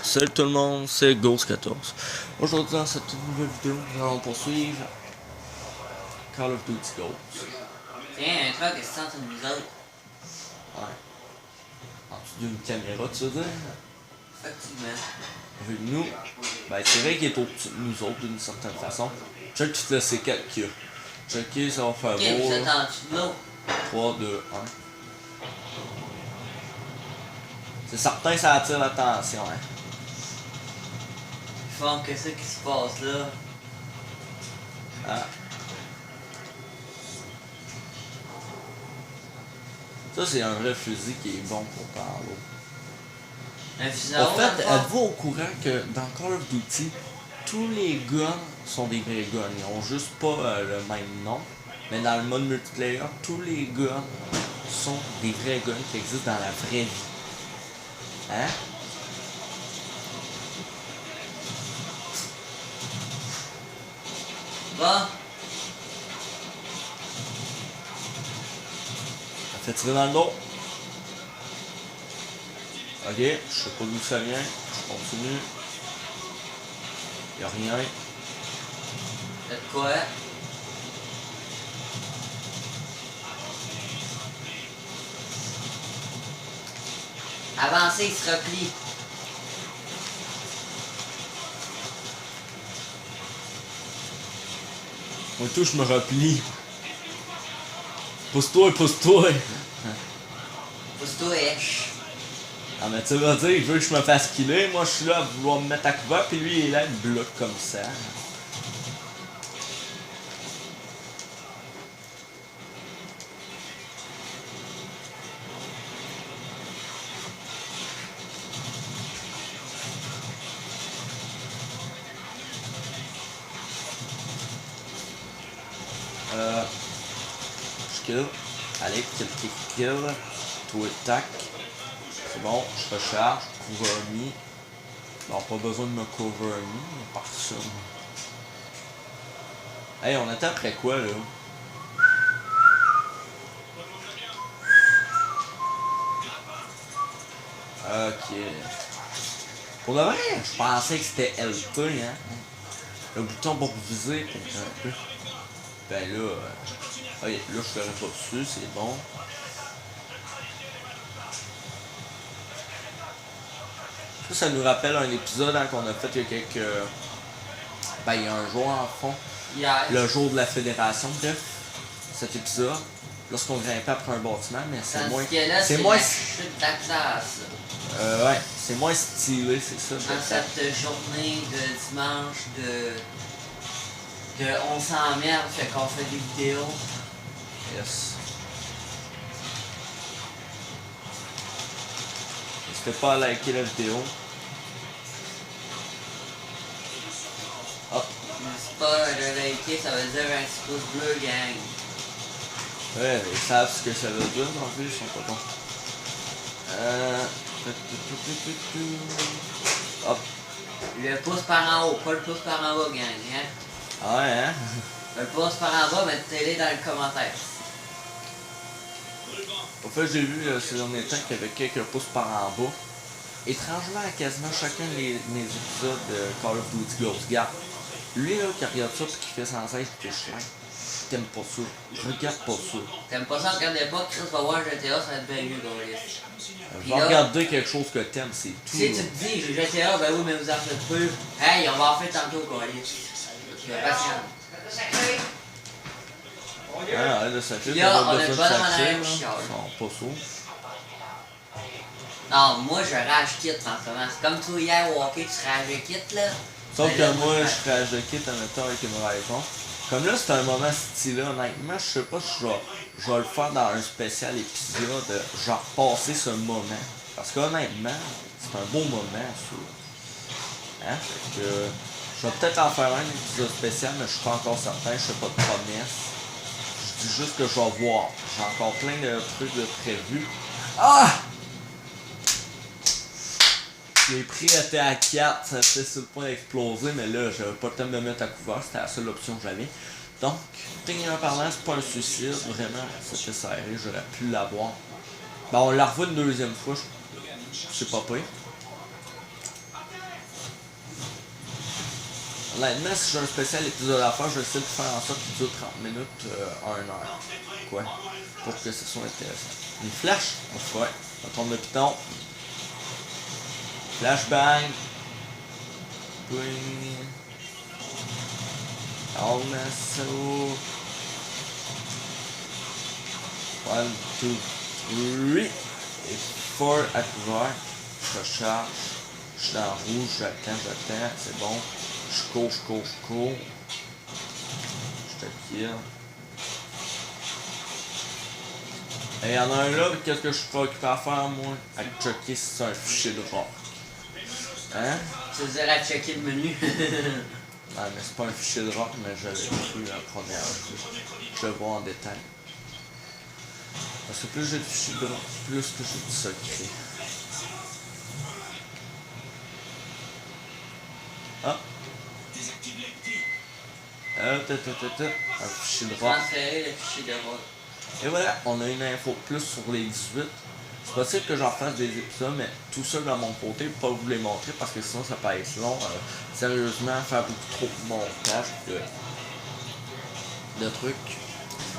Salut tout le monde, c'est Ghost14. Aujourd'hui dans cette nouvelle vidéo, nous allons poursuivre Call of Duty Ghost. Tiens, un truc, qu'est-ce que c'est entre nous autres? Ouais. En dessous d'une caméra, tu veux dire? Effectivement. Avec nous, ben c'est vrai qu'il est au-dessus de nous autres d'une certaine façon. Check tout le C4 qu'il y a. Checker, ça va faire Ok, beau. vous êtes en dessous de l'eau. 3, 2, 1. C'est certain ça attire l'attention, hein. Ils font que ça qui se passe là. Ah. Ça, c'est un vrai fusil qui est bon pour parler. Un fusil à En eau, fait, dans le fond. êtes-vous au courant que dans Call of Duty, tous les guns sont des vrais guns. Ils ont juste pas le même nom. Mais dans le mode multiplayer, tous les guns sont des vrais guns qui existent dans la vraie vie. Hein? Bon, Ça fait tirer dans le dos. Ok, je sais pas d'où ça vient. Je continue. Y'a rien. faites quoi? Avancez, il se replie. Moi tout, je me replie. Pousse-toi, pousse-toi. Pousse-toi, Esh. Ah mais tu vas dire, il veut que je me fasse killer, moi je suis là à vouloir me mettre à couvert, puis lui il est là, il me bloque comme ça. Je kill. Allez, kill. Toi, tac. C'est bon, je recharge. Cover me. Bon, pas besoin de me cover me, personne. Hey, on attend après quoi là? Ok. Pour le vrai, je pensais que c'était LT, hein. Le bouton pour viser, un peu. Ben là, là je ferai pas dessus, c'est bon. Ça nous rappelle un épisode hein, qu'on a fait il y a quelques... Ben, il y a un jour en fond. Hier. Le jour de la fédération, bref. Cet épisode. Lorsqu'on grimpait après un bâtiment, mais c'est Tandis moins... que là, c'est c'est moins... la chute de la classe. Ouais, c'est moins stylé, c'est ça. En cette journée de dimanche on s'emmerde, fait qu'on fait des vidéos. Yes. N'hésitez pas à liker la vidéo. Hop. N'hésite pas à le liker, ça veut dire un petit pouce bleu, gang. Ouais, ils savent ce que ça veut dire, en plus, ils sont pas bons. Hop. Le pouce par en haut, pas le pouce par en bas, gang. Hein? Ah ouais, hein? Le pouce par en bas, mettez-les dans le commentaire. Au fait, j'ai vu ces derniers temps qu'il y avait quelques pouces par en bas. Étrangement, à quasiment chacun des épisodes de Call of Duty Ghost. Regarde, lui là, qui regarde ça et qui fait sans cesse des chiens. T'aimes pas ça. Regarde pas ça. T'aimes pas ça, regardez pas, Chris va voir GTA, ça va être bien mieux, Gaulis. Va regarder quelque chose que t'aimes, c'est tout. Si tu te dis, j'ai GTA, ben oui, mais vous en faites peu. Hey, on va en faire tantôt, Gaulis. Patient. Ah, là, ça fait Là, on a besoin le de bonhomme en sacrer, arrière là. qui chiale. Ils sont pas sourds. Non, moi, je rage kit en ce moment. C'est comme toi hier au hockey, tu rages kit, là. Sauf Ben que là, moi, je je crache de kit en mettant avec une raison. Comme là, c'est un moment stylé, honnêtement, je sais pas si je vais le faire dans un spécial épisode, genre passer ce moment. Parce qu'honnêtement, c'est un beau moment, ça. Hein? Fait que, je vais peut-être en faire un épisode spécial, mais je suis pas encore certain, je fais pas de promesses. Je dis juste que je vais voir. J'ai encore plein de trucs de prévus. Ah! Les prix étaient à 4, ça fait sur le point d'exploser, mais là, j'avais pas le temps de me mettre à couvert, c'était la seule option que j'avais. Donc, techniquement parlant, c'est pas un suicide, vraiment, c'était serré, j'aurais pu l'avoir. Ben, on la revoit une deuxième fois, c'est pas pire. Honnêtement, si j'ai un spécial épisode à faire, je vais essayer de faire en sorte qu'il dure 30 minutes à 1 heure. Quoi? Pour que ce soit intéressant. Une flèche? Ouais. On tourne le piton. Flashbang. Bring. Almasso. 1, 2, 3. Et 4 à couvert. Je recharge. Je suis dans le rouge. J'attends. C'est bon. Je cours. Je te kill. Et y'en a un là, qu'est-ce que je suis préoccupé à faire, moi? À checker si c'est un fichier de rock. Hein? Tu veux dire à checker le menu? Ouais, mais c'est pas un fichier de rock, mais je l'ai cru la première fois. Je le vois en détail. Parce que plus j'ai de fichiers de rock, plus que j'ai de secret. Ah! Un fichier de rock. Transférer le fichier de rock. Et voilà, on a une info plus sur les 18. C'est possible que j'en fasse des épisodes, mais tout ça de mon côté, pas vous les montrer parce que sinon ça peut être long. Sérieusement, faire beaucoup trop de montage de trucs,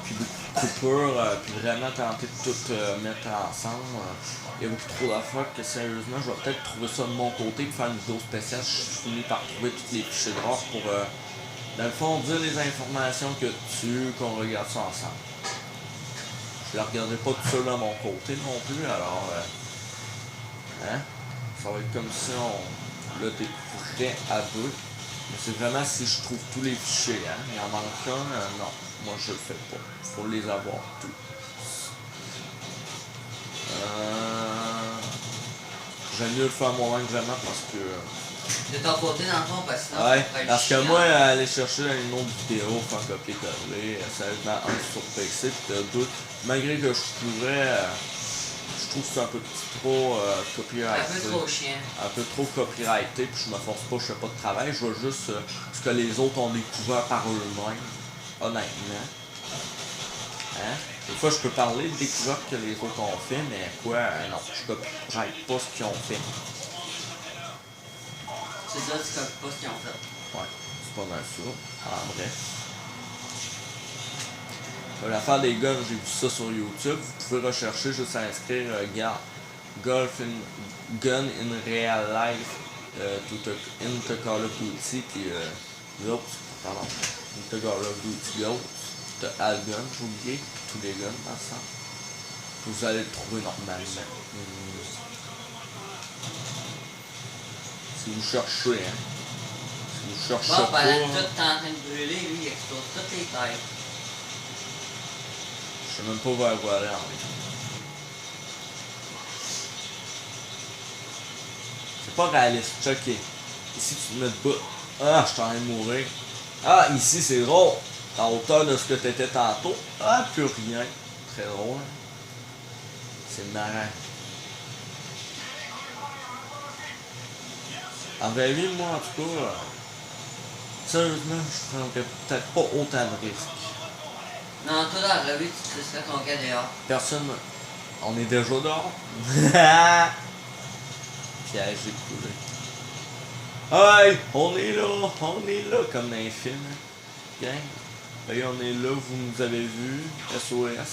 puis beaucoup de coupures, puis vraiment tenter de tout mettre ensemble. Il y a beaucoup trop d'affaires que sérieusement, je vais peut-être trouver ça de mon côté pour faire une vidéo spéciale. Je finis par trouver tous les fichiers de rock pour, dans le fond, dire les informations que qu'on regarde ça ensemble. Je la regarderai pas tout seul de mon côté non plus, alors hein? Ça va être comme si on le découvrait à deux. Mais c'est vraiment si je trouve tous les fichiers, hein? Il en manque un, non, moi je le fais pas. Faut les avoir tous. J'aime mieux le faire moi-même vraiment parce que. De ton côté, dans le fond, parce que sinon, Ouais, ça parce que chiant. moi, aller chercher une autre vidéo, faire copier-coller, sérieusement, un sur PC, puis de deux, malgré que je pourrais, je trouve que c'est un peu trop copyrighté. Un peu trop chiant. Un peu trop copyrighté, puis je me force pas, je fais pas de travail, je veux juste ce que les autres ont découvert par eux-mêmes, honnêtement. Hein? Des fois, je peux parler de découvertes que les autres ont fait, mais quoi, non, je copyright pas ce qu'ils ont fait. C'est ça, tu copies pas ce qu'ils ont fait. Ouais, c'est pas mal ça. En bref. L'affaire des guns, j'ai vu ça sur YouTube. Vous pouvez rechercher, juste à inscrire Golf in, Gun in Real Life into Call of Duty, puis l'autre, pardon, into Call of Duty Ghost, de Algun, j'ai oublié, tous les guns ensemble. Vous allez le trouver normalement. Si vous cherchez, hein. Si vous cherchez Bon, pendant pas. que tout est en train de brûler, lui, il explose toutes les têtes. Je sais même pas vers quoi aller en fait. C'est pas réaliste, checké. Ici tu te mets debout. Ah, je suis en train de mourir. Ah, ici c'est drôle. À hauteur de ce que t'étais tantôt. Ah, plus rien. Très drôle. C'est marrant. En vraie vie, moi en tout cas, sérieusement, je prendrais peut-être pas autant de risques. Non, toi, dans la revue, tu te serais ton gars dehors. Personne. On est déjà dehors. Piège écoulé. Hey, on est là, comme dans les films. Gang. Hey, on est là, vous nous avez vus. SOS.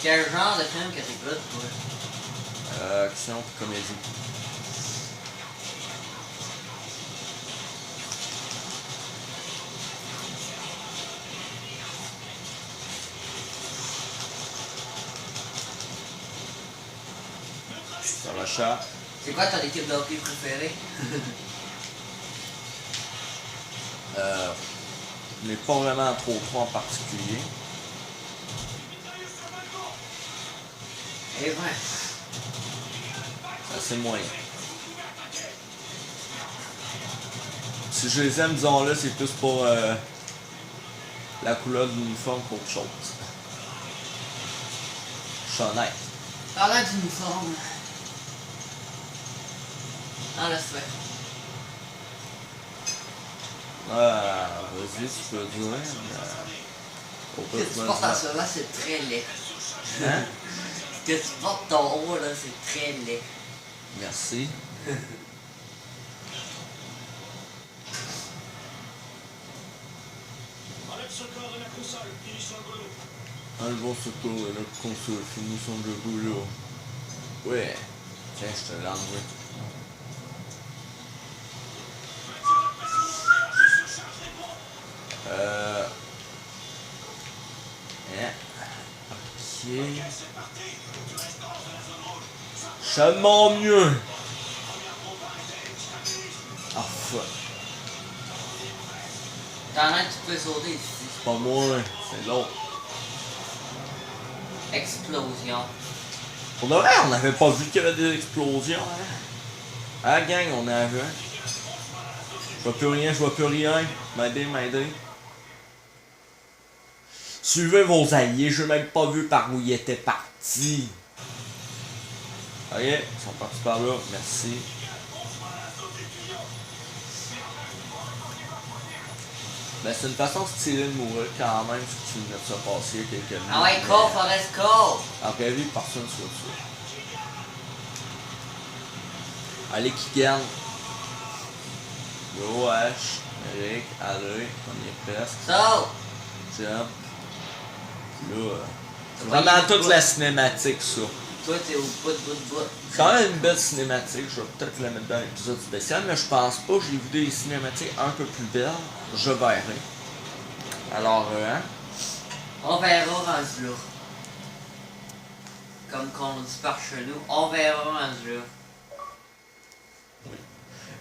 Quel genre de film que t'écoutes, toi? Action et comédie. Ça va chat. C'est quoi ton équipe de hockey préférée? Je n'ai pas vraiment trop en particulier. Eh ben. C'est moyen. Si je les aime, disons-le, c'est plus pour la couleur de l'uniforme qu'autre chose. Je suis honnête. Parlant d'uniforme. Non, laisse faire. Vas-y, tu peux dire. Ce que tu portes en ce moment, c'est très laid. Hein? Ce que tu portes ton haut, là, c'est très laid. Merci. Enlevons ce tour et notre console, finissons le boulot. Ouais, tiens, je te l'ai enlevé. Ok. Chalement mieux. Ah fuck. T'en as un, tu peux sauter ici. C'est pas moi, c'est l'autre. Explosion. Pour de vrai, on n'avait pas vu qu'il y avait des explosions, hein? Ah gang, on a vu. Je vois plus rien, je vois plus rien. M'aider. Suivez vos alliés, je n'ai même pas vu par où ils étaient partis. Ok, ils sont partis par là, merci. Ben c'est une façon stylée de mourir quand même si tu venais de se passer il y a quelques minutes. Ah ouais, Cole, Forest Cole! Après vie, personne soit dessus. Allez qui gagne. Yo H, Eric, allez, on y est presque. Saute! Jump. Là, c'est vraiment toute la cinématique ça. Toi, t'es au bout. C'est quand même une belle cinématique, je vais peut-être la mettre dans l'épisode spécial, mais je pense pas, j'ai vu des cinématiques un peu plus belles, je verrai. Alors, hein? On verra rendu là. Comme qu'on dit par chez nous, on verra rendu là.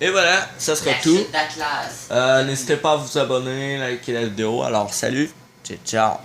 Et voilà, ça sera La tout. chute d'Atlas. N'hésitez pas à vous abonner, liker la vidéo, alors salut, ciao ciao.